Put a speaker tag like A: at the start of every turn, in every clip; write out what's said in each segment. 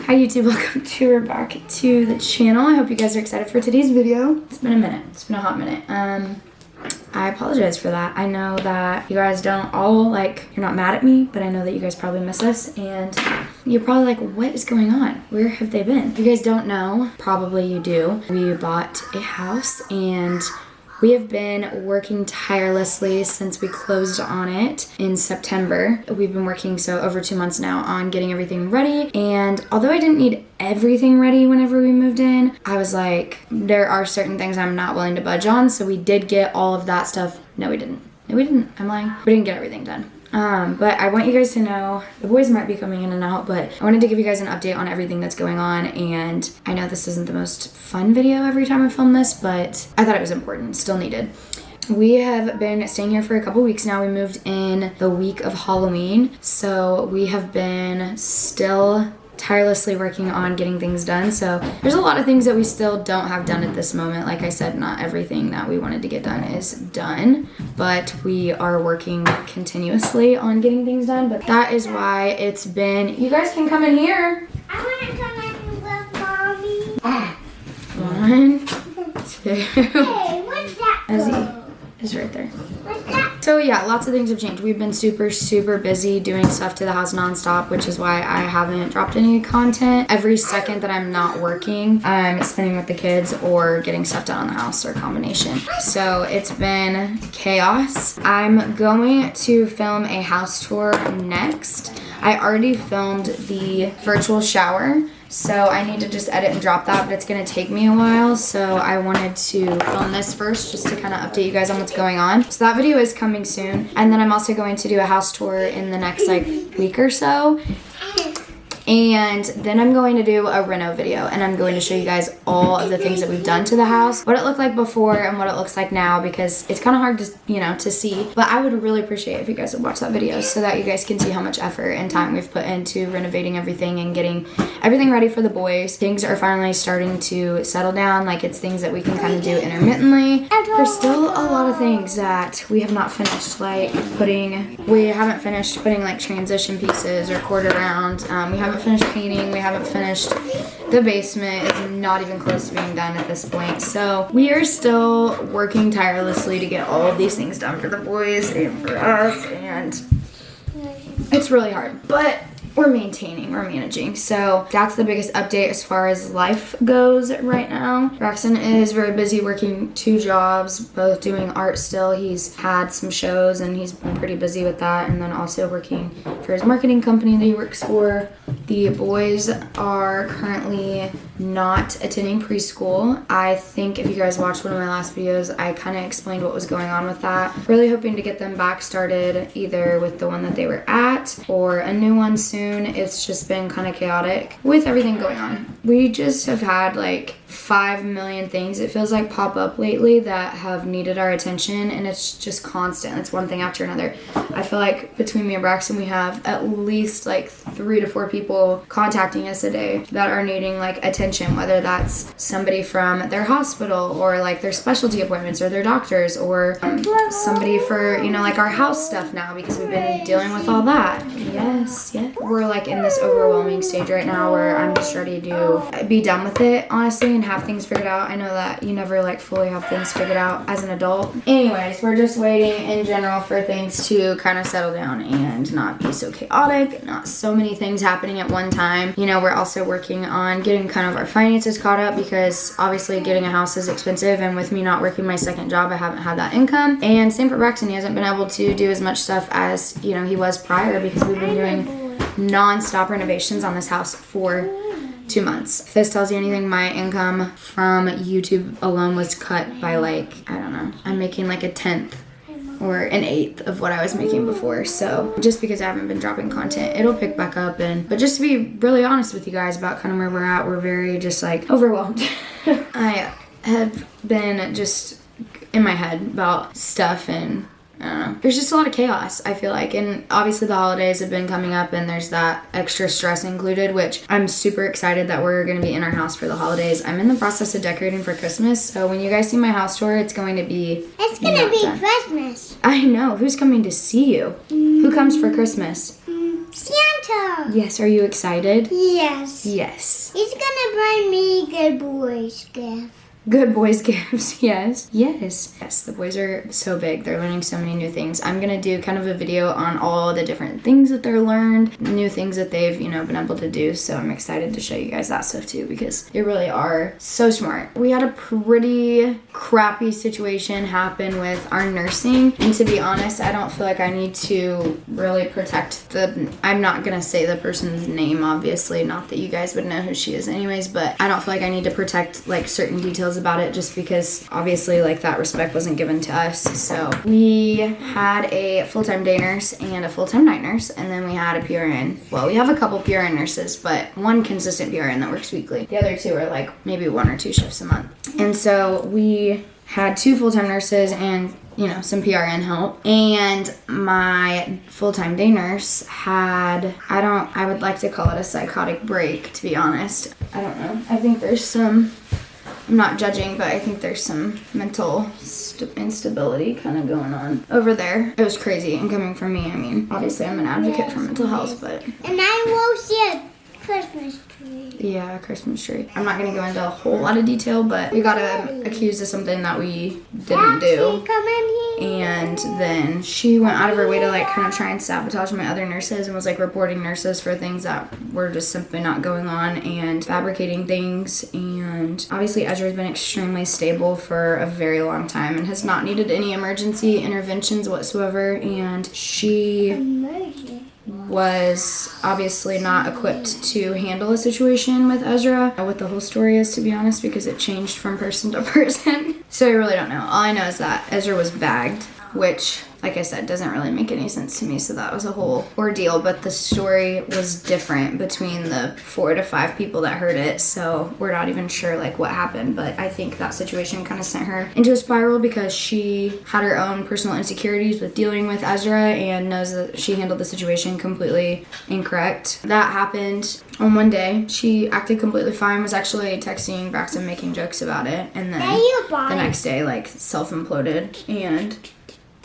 A: Hi YouTube, welcome to back to the channel. I hope you guys are excited for today's video. It's been a minute. It's been a hot minute. I apologize for that. I know that you guys don't all you're not mad at me, but I know that you guys probably miss us and you're probably like, what is going on? Where have they been? If you guys don't know, probably you do. We bought a house and we have been working tirelessly since we closed on it in September. We've been working over 2 months now on getting everything ready. And although I didn't need everything ready whenever we moved in, I was like, there are certain things I'm not willing to budge on. So we did get all of that stuff. No, we didn't. No, we didn't. I'm lying. We didn't get everything done. But I want you guys to know, the boys might be coming in and out, but I wanted to give you guys an update on everything that's going on. And I know this isn't the most fun video every time I film this, but I thought it was important, still needed. We have been staying here for a couple weeks now. We moved in the week of Halloween, so we have been still tirelessly working on getting things done. So there's a lot of things that we still don't have done at this moment. Like I said, not everything that we wanted to get done is done, but we are working continuously on getting things done. But that is why it's been, you guys can come in here.
B: I want to come in with
A: One,
B: mommy.
A: two.
B: Hey, what's that?
A: Ezzy is right there.
B: What's that?
A: So yeah, lots of things have changed. We've been super busy doing stuff to the house nonstop, which is why I haven't dropped any content. Every second that I'm not working, I'm spending with the kids or getting stuff done on the house or a combination. So it's been chaos. I'm going to film a house tour next. I already filmed the virtual shower, so I need to just edit and drop that, but it's gonna take me a while. So I wanted to film this first just to kind of update you guys on what's going on. So that video is coming soon. And then I'm also going to do a house tour in the next week or so. And then I'm going to do a reno video and I'm going to show you guys all of the things that we've done to the house, what it looked like before and what it looks like now, because it's kind of hard to, to see. But I would really appreciate if you guys would watch that video so that you guys can see how much effort and time we've put into renovating everything and getting everything ready for the boys. Things are finally starting to settle down. It's things that we can kind of do intermittently. There's still a lot of things that we have not finished, we haven't finished putting transition pieces or cord around. We haven't finished painting. We haven't finished the basement. It's not even close to being done at this point. So we are still working tirelessly to get all of these things done for the boys and for us, and it's really hard, but we're managing. So that's the biggest update as far as life goes right now. Braxton is very busy working 2 jobs, both doing art still. He's had some shows and he's been pretty busy with that, and then also working for his marketing company that he works for. The boys are currently not attending preschool. I think if you guys watched one of my last videos, I kind of explained what was going on with that. Really hoping to get them back started either with the one that they were at or a new one soon. It's just been kind of chaotic with everything going on. We just have had 5 million things, it feels like, pop up lately that have needed our attention, and it's just constant. It's one thing after another. I feel like between me and Braxton, we have at least 3 to 4 people contacting us a day that are needing attention, whether that's somebody from their hospital or their specialty appointments or their doctors, or somebody for our house stuff now, because we've been dealing with all that. Yes. We're in this overwhelming stage right now where I'm just ready to be done with it, honestly, and have things figured out. I know that you never fully have things figured out as an adult. Anyways, we're just waiting in general for things to kind of settle down and not be so chaotic, not so many things happening at one time. We're also working on getting kind of our finances caught up, because obviously getting a house is expensive, and with me not working my second job, I haven't had that income. And same for Braxton, he hasn't been able to do as much stuff as he was prior, because we've been doing non-stop renovations on this house for 2 months. If this tells you anything, my income from YouTube alone was cut by I don't know, I'm making a 10th or an 8th of what I was making before. So just because I haven't been dropping content, it'll pick back up. But just to be really honest with you guys about kind of where we're at, we're very just overwhelmed. I have been just in my head about stuff, and I don't know. There's just a lot of chaos, I feel like. And obviously the holidays have been coming up and there's that extra stress included, which I'm super excited that we're going to be in our house for the holidays. I'm in the process of decorating for Christmas. So when you guys see my house tour, it's going to be...
B: It's going to be Christmas.
A: I know. Who's coming to see you? Who comes for Christmas?
B: Santa.
A: Yes, are you excited?
B: Yes.
A: Yes.
B: He's gonna bring me good boys gift.
A: Good boys gifts, yes. Yes. Yes, the boys are so big. They're learning so many new things. I'm gonna do kind of a video on all the different things that they're learned, new things that they've, been able to do. So I'm excited to show you guys that stuff too because they really are so smart. We had a pretty crappy situation happen with our nursing. And to be honest, I don't feel like I need to really protect I'm not gonna say the person's name, obviously, not that you guys would know who she is anyways, but I don't feel like I need to protect like certain details about it just because obviously like that respect wasn't given to us. So we had a full-time day nurse and a full-time night nurse, and then we had a PRN. Well, we have a couple PRN nurses, but one consistent PRN that works weekly. The other two are like maybe 1 or 2 shifts a month. And so we had 2 full-time nurses and some PRN help. And my full-time day nurse had, I would like to call it a psychotic break, to be honest. I don't know. I think there's I'm not judging, but I think there's some mental instability kind of going on over there. It was crazy, and coming from me, I mean, obviously I'm an advocate for mental health, but...
B: And I will see a Christmas tree.
A: Yeah, a Christmas tree. I'm not going to go into a whole lot of detail, but we got accused of something that we didn't do.
B: Come in here.
A: And then she went out of her way to like kind of try and sabotage my other nurses and was like reporting nurses for things that were just simply not going on and fabricating things. And obviously Ezra's been extremely stable for a very long time and has not needed any emergency interventions whatsoever. And she was obviously not equipped to handle a situation with Ezra. What the whole story is, to be honest, because it changed from person to person. So I really don't know. All I know is that Ezra was bagged, which, like I said, doesn't really make any sense to me. So that was a whole ordeal. But the story was different between the 4 to 5 people that heard it. So we're not even sure like what happened. But I think that situation kind of sent her into a spiral because she had her own personal insecurities with dealing with Ezra and knows that she handled the situation completely incorrect. That happened on one day. She acted completely fine, was actually texting Braxton, making jokes about it. And then the next day, like, self-imploded and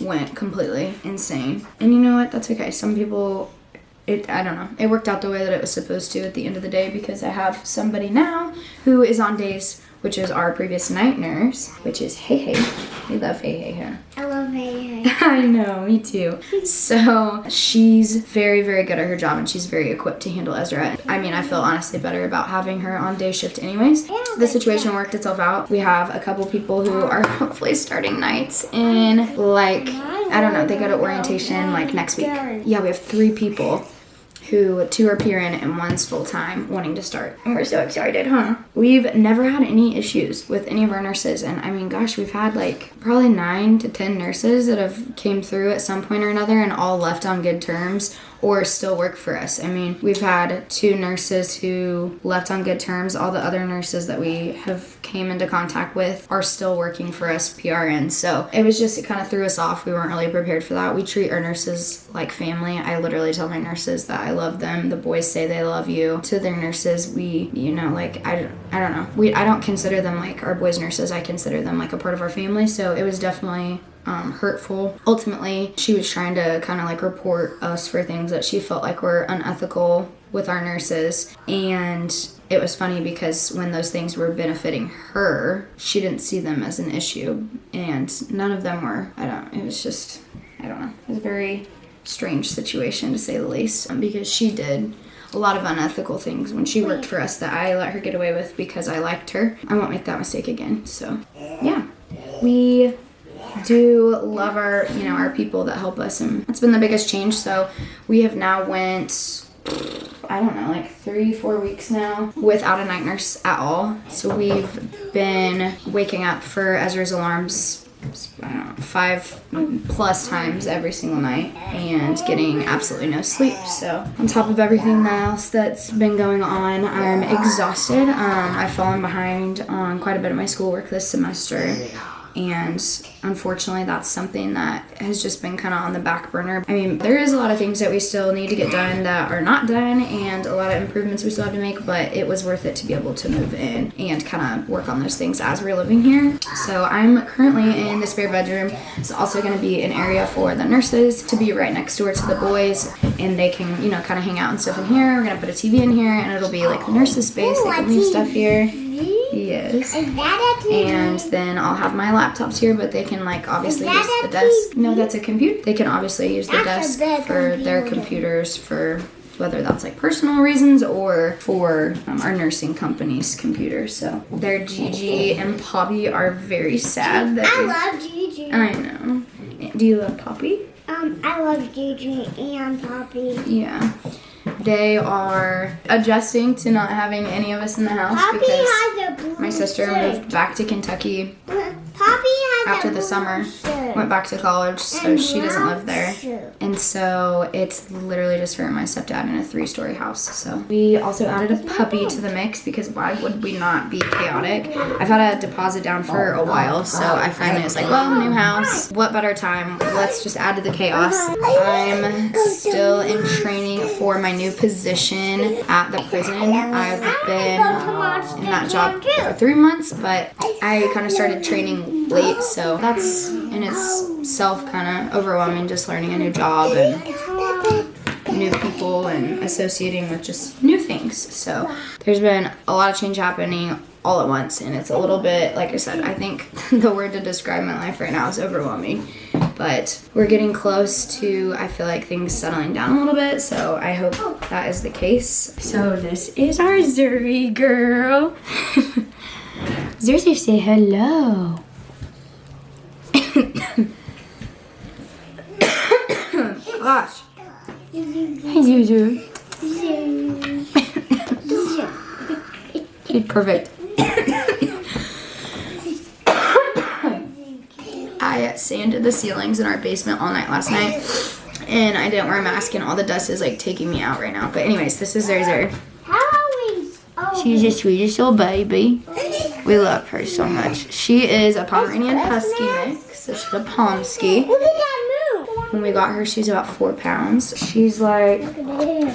A: went completely insane. And you know what? That's okay. Some people, I don't know. It worked out the way that it was supposed to at the end of the day because I have somebody now who is on days, which is our previous night nurse, which is Hey Hey. We love Hey Hey here.
B: I love Hey Hey.
A: I know, me too. So she's very, very good at her job and she's very equipped to handle Ezra. I mean, I feel honestly better about having her on day shift anyways. The situation worked itself out. We have a couple people who are hopefully starting nights in like, I don't know, they go to orientation like next week. Yeah, we have 3 people who 2 are PRN and 1's full-time wanting to start. And we're so excited, huh? We've never had any issues with any of our nurses. And I mean, gosh, we've had like probably 9 to 10 nurses that have came through at some point or another and all left on good terms or still work for us. I mean, we've had 2 nurses who left on good terms. All the other nurses that we have came into contact with are still working for us PRN. So it kind of threw us off. We weren't really prepared for that. We treat our nurses like family. I literally tell my nurses that I love them. The boys say they love you. To their nurses, we, like, I don't know. I don't consider them like our boys' nurses. I consider them like a part of our family. So it was definitely hurtful. Ultimately, she was trying to kind of like report us for things that she felt like were unethical with our nurses. And it was funny because when those things were benefiting her, she didn't see them as an issue. And none of them were, it was just, I don't know. It was a very strange situation to say the least because she did a lot of unethical things when she worked for us that I let her get away with because I liked her. I won't make that mistake again. So yeah, we do love our, our people that help us, and that's been the biggest change. So we have now went, I don't know, like 3-4 weeks now without a night nurse at all. So we've been waking up for Ezra's alarms, I don't know, 5+ times every single night and getting absolutely no sleep. So on top of everything else that's been going on, I'm exhausted. I've fallen behind on quite a bit of my schoolwork this semester. And unfortunately, that's something that has just been kind of on the back burner. I mean, there is a lot of things that we still need to get done that are not done, and a lot of improvements we still have to make, but it was worth it to be able to move in and kind of work on those things as we're living here. So I'm currently in the spare bedroom. It's also going to be an area for the nurses to be right next door to the boys, and they can, you know, kind of hang out and stuff in here. We're going to put a TV in here, and it'll be like the nurses' space. They can leave stuff here. Yes.
B: Is that a TV?
A: And then I'll have my laptops here, but they can like obviously use the desk. No, that's a computer. They can obviously use the desk for their computers for whether that's like personal reasons or for our nursing company's computers. So their Gigi and Poppy are very sad that
B: I love Gigi.
A: I know. Do you love Poppy?
B: I love Gigi and Poppy.
A: Yeah. They are adjusting to not having any of us in the house
B: Poppy
A: because
B: has a blue
A: my sister
B: shirt.
A: moved back to Kentucky
B: Poppy has
A: after
B: a
A: the
B: blue
A: summer,
B: shirt.
A: went back to college, so
B: And
A: she doesn't
B: brown
A: live there.
B: shirt.
A: And so it's literally just her and my stepdad in a 3-story house. So we also added a puppy to the mix because why would we not be chaotic? I've had a deposit down for a while, so I finally was like, well, new house, what better time? Let's just add to the chaos. I'm still in training for my new position at the prison. I've been in that job for 3 months, but I kind of started training late, so that's in itself kind of overwhelming, just learning a new job and new people and associating with just new things. So there's been a lot of change happening all at once, and it's a little bit, like I said, I think the word to describe my life right now is overwhelming, but we're getting close to, I feel like, things settling down a little bit, so I hope that is the case. So this is our Zuri girl. Zuri, say hello. Gosh. Hey, Zuzu. Perfect. I sanded the ceilings in our basement all night last night, and I didn't wear a mask, and all the dust is like taking me out right now. But anyways, this is Ezra. She's the sweetest little baby. We love her so much. She is a Pomeranian Husky mix, so she's a Pomsky.
B: Look at that move.
A: When we got her, she's about 4 pounds. She's like, I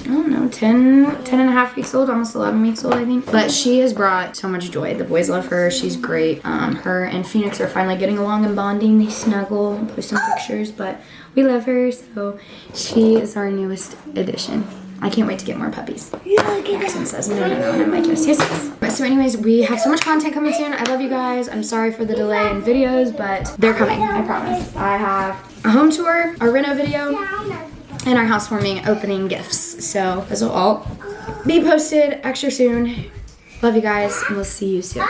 A: don't know, 10 and a half weeks old, almost 11 weeks old, I think. But she has brought so much joy. The boys love her. She's great. Her and Phoenix are finally getting along and bonding. They snuggle and post some pictures, but we love her, so she is our newest addition. I can't wait to get more puppies. Jackson says no, and I'm like, yes. But so anyways, we have so much content coming soon. I love you guys. I'm sorry for the delay in videos, but they're coming, I promise. I have a home tour, a reno video, and our housewarming opening gifts. So those will all be posted extra soon. Love you guys, and we'll see you soon.